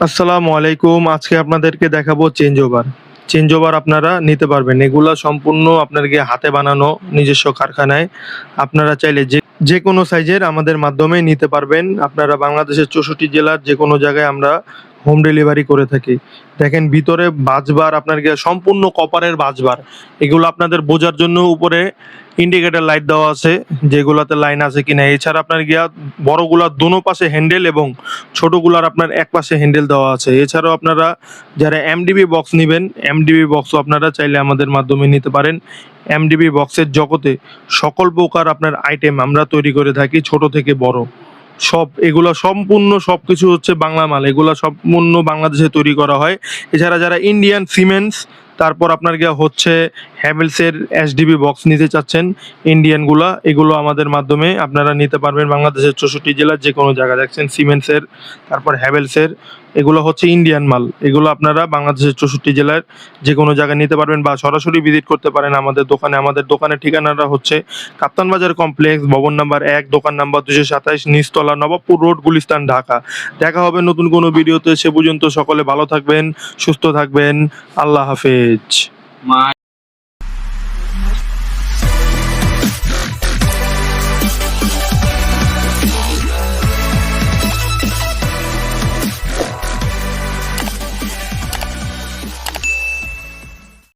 আসসালামু আলাইকুম। আজকে আপনাদেরকে দেখাবো চেঞ্জ ওভার। চেঞ্জ ওভার আপনারা নিতে পারবেন। এগুলা সম্পূর্ণ আপনাদেরকে হাতে বানানো নিজস্ব কারখানায়। আপনারা চাইলে যেকোনো সাইজের আমাদের মাধ্যমে নিতে পারবেন। আপনারা বাংলাদেশের ৬৪ জেলার যেকোনো জায়গায় আমরা হোম ডেলিভারি করে থাকি। দেখেন ভিতরে বাজবার আপনাদেরকে সম্পূর্ণ কপারের বাজবার। এগুলো আপনাদের বোঝার জন্য উপরে ইন্ডিকেটর লাইট দেওয়া আছে, যেগুলাতে লাইন আছে কিনা। এছাড়া আপনার গিয়া বড়গুলার দোনো পাশে হ্যান্ডেল এবং ছোটগুলার আপনার এক পাশে হ্যান্ডেল দেওয়া আছে। এছাড়াও আপনারা যারা এমডিবি বক্স নিবেন, এমডিবি বক্সও আপনারা চাইলে আমাদের মাধ্যমে নিতে পারেন। এমডিবি বক্সের জগতে সকল প্রকার আপনার আইটেম আমরা তৈরি করে থাকি, ছোট থেকে বড় সব। এগুলা সম্পূর্ণ সবকিছু হচ্ছে বাংলা মাল। এগুলা সম্পূর্ণ বাংলাদেশে তৈরি করা হয়। এছাড়া যারা ইন্ডিয়ান সিমেন্টস, তারপর আপনার গিয়া হচ্ছে হ্যাভেলসের এসডিবি বক্স নিতে চাচ্ছেন, ইন্ডিয়ানগুলা, এগুলো আমাদের মাধ্যমে আপনারা নিতে পারবেন বাংলাদেশের ৬৪ জেলার যে কোনো জায়গায়। দেখছেন সিমেন্টসের, তারপর হ্যাভেলসের, এগুলো হচ্ছে ইন্ডিয়ান মাল। এগুলো আপনারা বাংলাদেশের ৬৪ জেলার যে কোনো জায়গায় নিতে পারবেন বা সরাসরি ভিজিট করতে পারেন আমাদের দোকানে। আমাদের দোকানের ঠিকানাটা হচ্ছে কাপ্তান বাজার কমপ্লেক্স, ভবন নাম্বার ১, দোকান নাম্বার ২২৭, নিচতলা, নবাবপুর রোড, গুলিস্তান, ঢাকা। দেখা হবে নতুন কোনো ভিডিওতে। সে পর্যন্ত সকলে ভালো থাকবেন, সুস্থ থাকবেন। আল্লাহ হাফেজ।